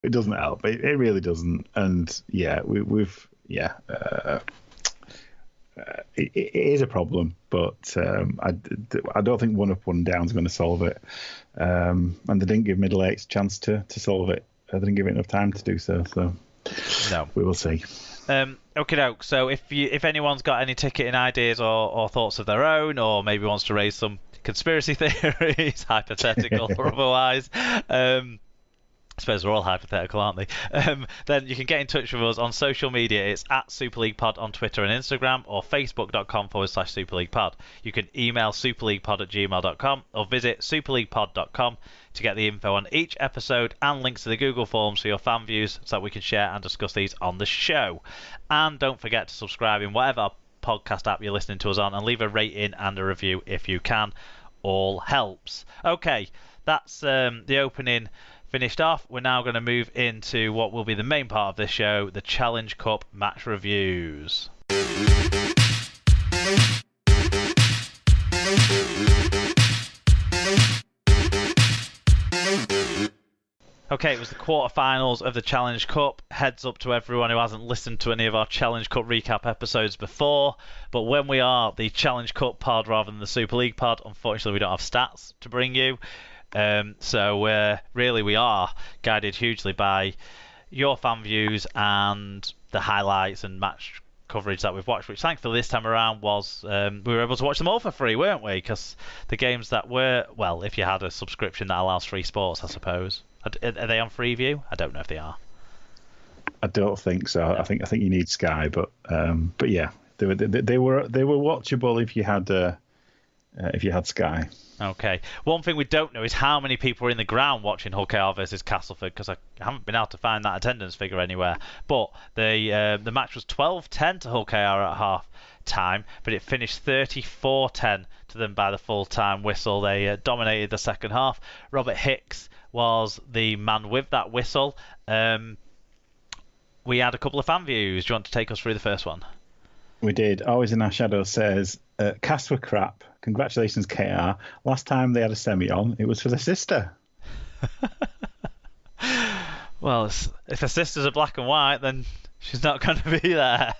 It doesn't help. It really doesn't. And yeah, we've yeah. It is a problem, but I don't think one up, one down is going to solve it. And they didn't give Middle Eights a chance to solve it. They didn't give it enough time to do so. So No. we will see. Okay, doke. So if anyone's got any ticketing ideas or thoughts of their own, or maybe wants to raise some conspiracy theories, hypothetical or otherwise, I suppose we're all hypothetical, aren't they? Then you can get in touch with us on social media. It's at Super League Pod on Twitter and Instagram, or facebook.com/Super League Pod. You can email superleaguepod@gmail.com or visit superleaguepod.com to get the info on each episode and links to the Google Forms for your fan views so that we can share and discuss these on the show. And don't forget to subscribe in whatever podcast app you're listening to us on, and leave a rating and a review if you can. All helps. Okay, that's the opening finished off. We're now going to move into what will be the main part of this show, the Challenge Cup match reviews. Okay, it was the quarterfinals of the Challenge Cup. Heads up to everyone who hasn't listened to any of our Challenge Cup recap episodes before. But when we are the Challenge Cup pod rather than the Super League pod, unfortunately we don't have stats to bring you. So really we are guided hugely by your fan views and the highlights and match coverage that we've watched, which thankfully this time around was we were able to watch them all for free, weren't we? Because the games that were, well, if you had a subscription that allows free sports, I suppose. Are they on Freeview? I don't know if they are. I don't think so. No. I think you need Sky, but yeah, they were watchable if you had Sky. Okay. One thing we don't know is how many people were in the ground watching Hull KR versus Castleford, because I haven't been able to find that attendance figure anywhere. But the match was 12-10 to Hull KR at half time, but it finished 34-10 to them by the full-time whistle. They dominated the second half. Robert Hicks was the man with that whistle. We had a couple of fan views. Do you want to take us through the first one? We did. Always in Our Shadow says, Cast were crap. Congratulations, KR. Last time they had a semi on, it was for the sister. Well, if her sisters are black and white, then she's not going to be there.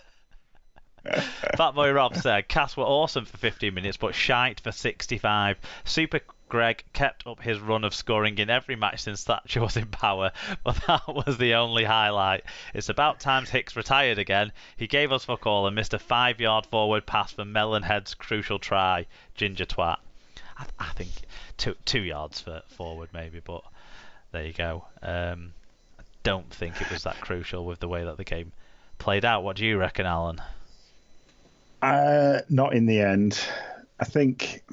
Fatboy Rob said, Cast were awesome for 15 minutes, but shite for 65. Super Greg kept up his run of scoring in every match since Thatcher was in power, but that was the only highlight. It's about time Hicks retired again. He gave us fuck all and missed a 5-yard forward pass for Melonhead's crucial try. Ginger twat. I think 2 yards for forward maybe, but there you go. I don't think it was that crucial with the way that the game played out. What do you reckon, Alan? Not in the end. I think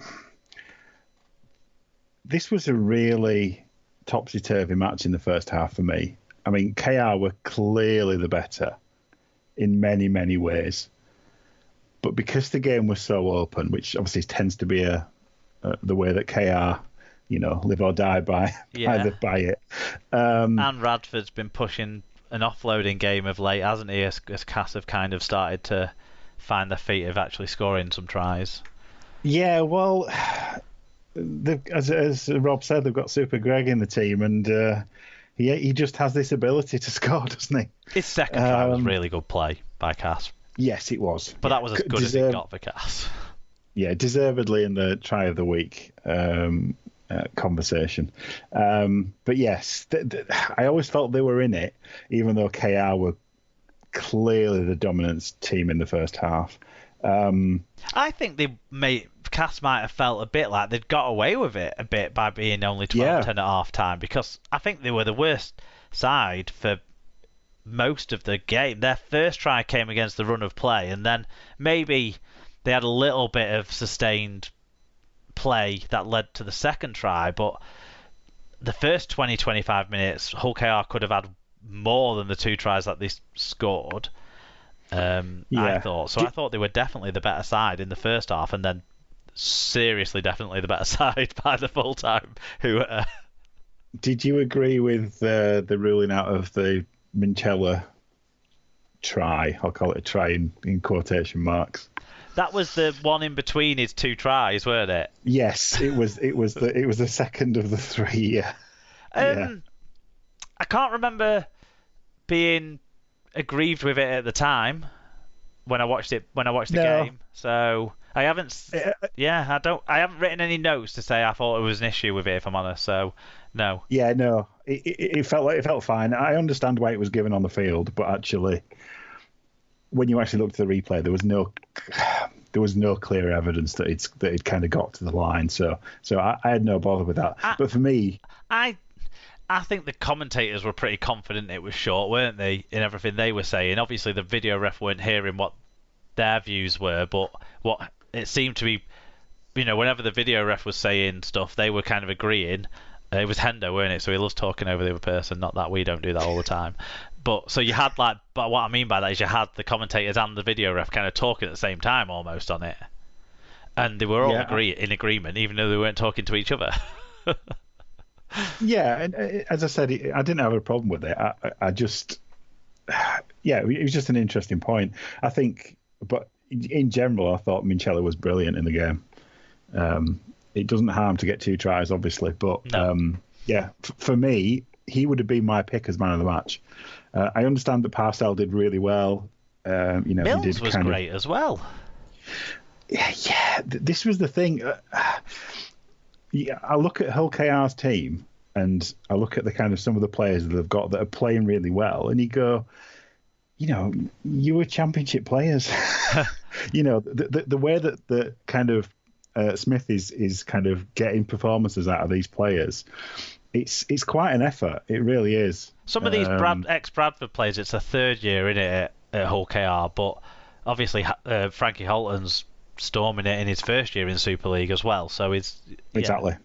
this was a really topsy-turvy match in the first half for me. I mean, KR were clearly the better in many, many ways. But because the game was so open, which obviously tends to be the way that KR, live or die by it. And Radford's been pushing an offloading game of late, hasn't he? As Cass have kind of started to find their feet of actually scoring some tries. Yeah, well, as Rob said, they've got Super Greg in the team, and he just has this ability to score, doesn't he? His second try was really good play by Cass. Yes, it was. But that was as good as it got for Cass. Yeah, deservedly in the try of the week conversation. But yes, I always felt they were in it, even though KR were clearly the dominant team in the first half. I think Cass might have felt a bit like they'd got away with it a bit by being only 12-10 at half time, because I think they were the worst side for most of the game. Their first try came against the run of play, and then maybe they had a little bit of sustained play that led to the second try, but the first 20-25 minutes, Hull KR could have had more than the 2 tries that they scored. I thought. So I thought they were definitely the better side in the first half, and then seriously definitely the better side by the full time. Did you agree with the ruling out of the Minchella try? I'll call it a try in quotation marks. That was the one in between his 2 tries, weren't it? Yes, it was the second of the 3. Yeah. I can't remember being aggrieved with it at the time when I watched the No, game. So I haven't. Yeah, I haven't written any notes to say I thought it was an issue with it. If I'm honest, so no. yeah, no. It felt fine. I understand why it was given on the field, but actually, when you actually looked at the replay, there was no clear evidence that it kind of got to the line. So I had no bother with that. But for me, I think the commentators were pretty confident it was short, weren't they, in everything they were saying? Obviously, the video ref weren't hearing what their views were, but what it seemed to be, whenever the video ref was saying stuff, they were kind of agreeing. It was Hendo, weren't it? So he loves talking over the other person. Not that we don't do that all the time. But so you had but what I mean by that is you had the commentators and the video ref kind of talking at the same time almost on it, and they were all in agreement, even though they weren't talking to each other. Yeah, and as I said, I didn't have a problem with it. I just, yeah, it was just an interesting point. I think, but in general, I thought Minchella was brilliant in the game. It doesn't harm to get 2 tries, obviously, but No. yeah, for me, he would have been my pick as man of the match. I understand that Parcell did really well. Mills he did was great as well. Yeah, this was the thing. Yeah, I look at Hull KR's team and I look at the kind of some of the players that they've got that are playing really well, and you go, you were championship players. The way that the kind of Smith is kind of getting performances out of these players, it's quite an effort. It really is. Some of these ex-Bradford players, it's a third year in it at Hull KR, but obviously Frankie Holton's storming it in his first year in Super League as well. So exactly.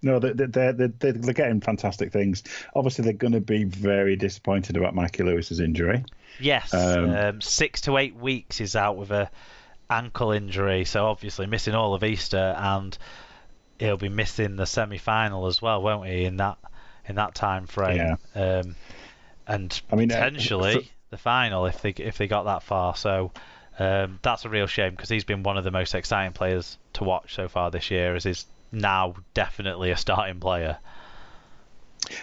No, they're getting fantastic things. Obviously, they're going to be very disappointed about Mikey Lewis's injury. Yes, 6 to 8 weeks he's out with a ankle injury, so obviously missing all of Easter, and he'll be missing the semi-final as well, won't he? In that time frame, yeah. And potentially the final if they got that far. So that's a real shame because he's been one of the most exciting players to watch so far this year, as he's now definitely a starting player.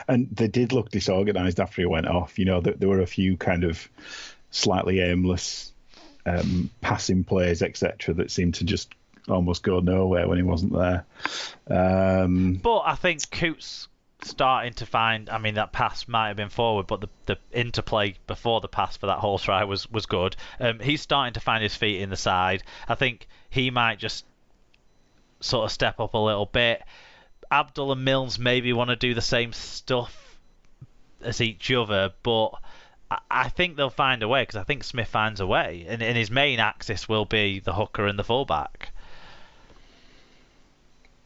And they did look disorganised after he went off. There were a few kind of slightly aimless passing plays, etc., that seemed to just almost go nowhere when he wasn't there. But I think Coots starting to find. I mean, that pass might have been forward, but the interplay before the pass for that whole try was good. He's starting to find his feet in the side. I think he might just sort of step up a little bit. Abdul and Mills maybe want to do the same stuff as each other, but I think they'll find a way, because I think Smith finds a way, and his main axis will be the hooker and the fullback.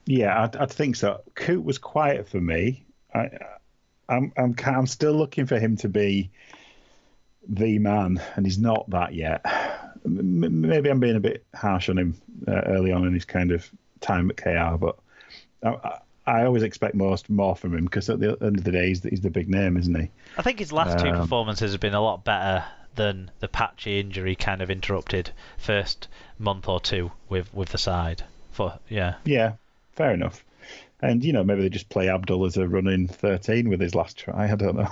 Yeah, I think so. Coot was quiet for me. I'm still looking for him to be the man, and he's not that yet. Maybe I'm being a bit harsh on him early on in his kind of time at KR, but I always expect more from him, because at the end of the day, he's the big name, isn't he? I think his last 2 performances have been a lot better than the patchy injury kind of interrupted first month or two with the side. Yeah, fair enough. And maybe they just play Abdul as a running 13 with his last try. I don't know.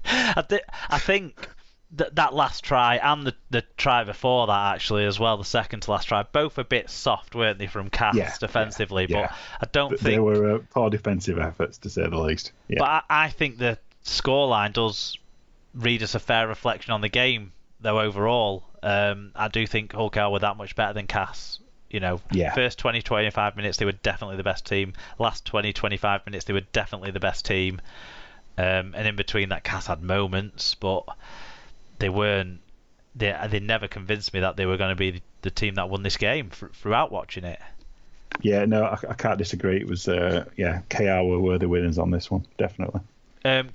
I think that last try and the try before that actually as well, the second to last try, both a bit soft, weren't they, from Cass defensively? Yeah. But I don't think they were poor defensive efforts, to say the least. Yeah. But I think the scoreline does read us a fair reflection on the game, though. Overall, I do think Hull KR were that much better than Cass. First 20-25 minutes they were definitely the best team. Last 20-25 minutes they were definitely the best team. And in between that, Cass had moments, but they weren't. They never convinced me that they were going to be the team that won this game throughout watching it. Yeah, no, I can't disagree. It was KR were the winners on this one, definitely.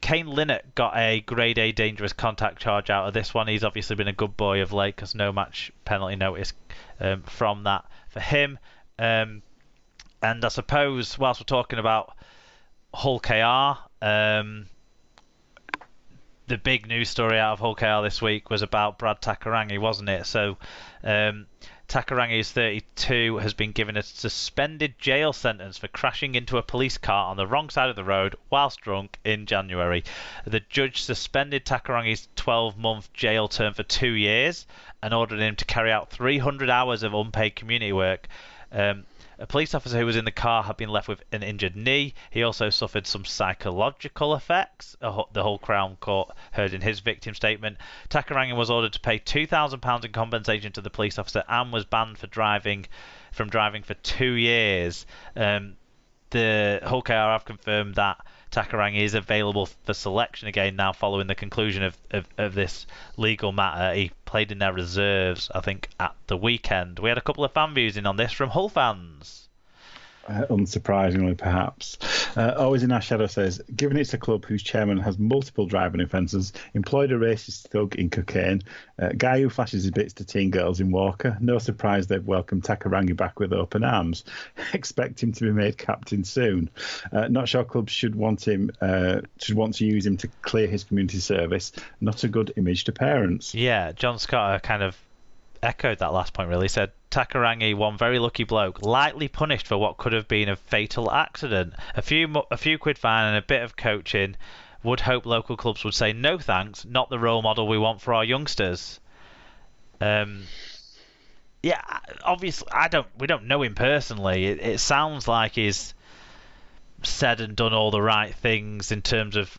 Kane Linnett got a grade A dangerous contact charge out of this one. He's obviously been a good boy of late, because no match penalty notice from that for him. And I suppose whilst we're talking about Hull KR, the big news story out of Hull KR this week was about Brad Takarangi, wasn't it? So Takarangi is 32, has been given a suspended jail sentence for crashing into a police car on the wrong side of the road whilst drunk in January. The judge suspended Takarangi's 12-month jail term for 2 years and ordered him to carry out 300 hours of unpaid community work. A police officer who was in the car had been left with an injured knee. He also suffered some psychological effects, the Hull Crown Court heard in his victim statement. Takarangi was ordered to pay £2,000 in compensation to the police officer and was banned from driving for 2 years. The Hull KR have confirmed that Takarangi is available for selection again now following the conclusion of this legal matter. He played in their reserves, I think, at the weekend. We had a couple of fan views in on this from Hull fans. Unsurprisingly, perhaps. Always in Our Shadow says, given it's a club whose chairman has multiple driving offences, employed a racist thug in cocaine, guy who flashes his bits to teen girls in Walker, no surprise they've welcomed Takarangi back with open arms. Expect him to be made captain soon. Not sure clubs should want to use him to clear his community service. Not a good image to parents. Yeah, John Scott kind of echoed that last point, really. Said Takarangi, one very lucky bloke, lightly punished for what could have been a fatal accident. A few quid fine and a bit of coaching. Would hope local clubs would say no thanks, not the role model we want for our youngsters. Yeah, obviously we don't know him personally. It sounds like he's said and done all the right things in terms of,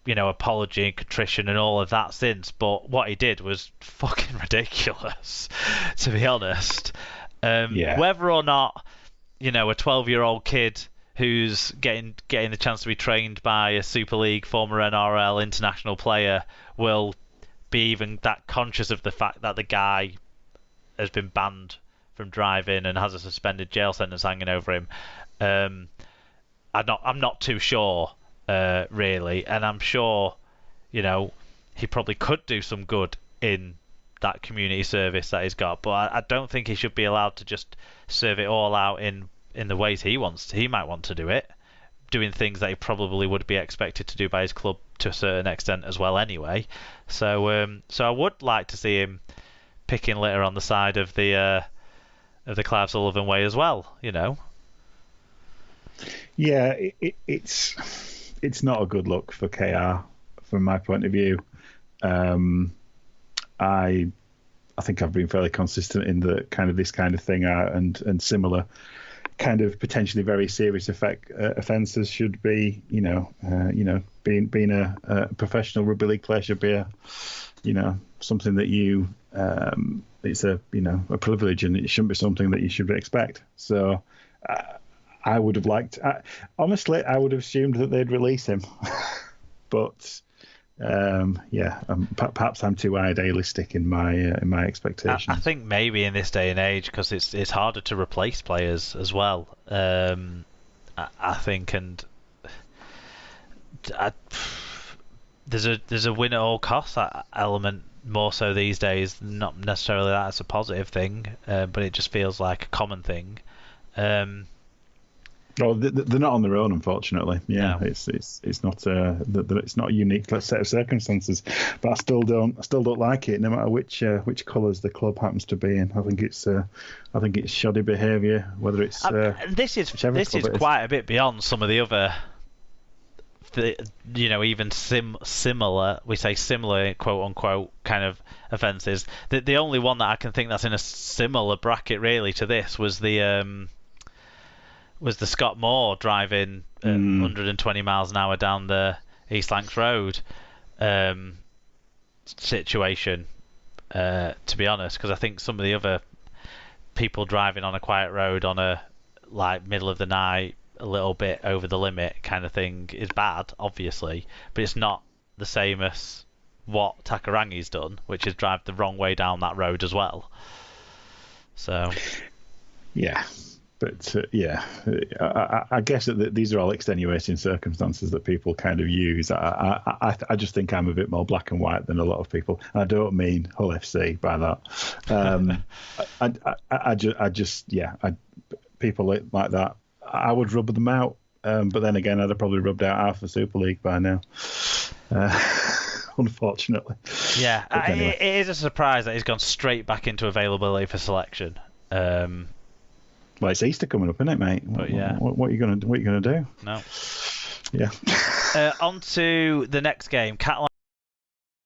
apology and contrition and all of that since, but what he did was fucking ridiculous, to be honest. Whether or not, a 12-year-old kid who's getting the chance to be trained by a Super League former NRL international player will be even that conscious of the fact that the guy has been banned from driving and has a suspended jail sentence hanging over him, I'm not too sure. Really, and I'm sure, he probably could do some good in that community service that he's got, but I don't think he should be allowed to just serve it all out in the ways he wants to. He might want to do it, doing things that he probably would be expected to do by his club to a certain extent as well anyway. So I would like to see him picking litter on the side of the Clive Sullivan way as well, Yeah, it's not a good look for KR from my point of view. I think I've been fairly consistent in the this kind of thing and similar kind of potentially very serious offences should be, being a professional rugby league player should be something that you it's a privilege, and it shouldn't be something that you should expect. So I would have liked. Honestly, I would have assumed that they'd release him, but perhaps I'm too idealistic in my expectations. I think maybe in this day and age, because it's harder to replace players as well. I think, and there's a win at all costs element more so these days. Not necessarily that it's a positive thing, but it just feels like a common thing. Well, they're not on their own, unfortunately. Yeah, no. It's not a unique set of circumstances. But I still don't like it, no matter which colours the club happens to be in. I think it's shoddy behaviour. Whether it's this is quite a bit beyond some of the other, even similar. We say similar, quote unquote, kind of offences. The only one that I can think that's in a similar bracket really to this was the Scott Moore driving 120 miles an hour down the East Lancs Road situation, to be honest, because I think some of the other people driving on a quiet road on a middle of the night, a little bit over the limit kind of thing is bad, obviously, but it's not the same as what Takarangi's done, which is drive the wrong way down that road as well. So, yeah. But I guess that these are all extenuating circumstances that people kind of use. I just think I'm a bit more black and white than a lot of people. And I don't mean Hull FC by that. People like that, I would rub them out. But then again, I'd have probably rubbed out half the Super League by now. unfortunately. Yeah, But anyway. it is a surprise that he's gone straight back into availability for selection. Well, it's Easter coming up, isn't it, mate? But yeah. What are you gonna do? No. Yeah. On to the next game, Catalan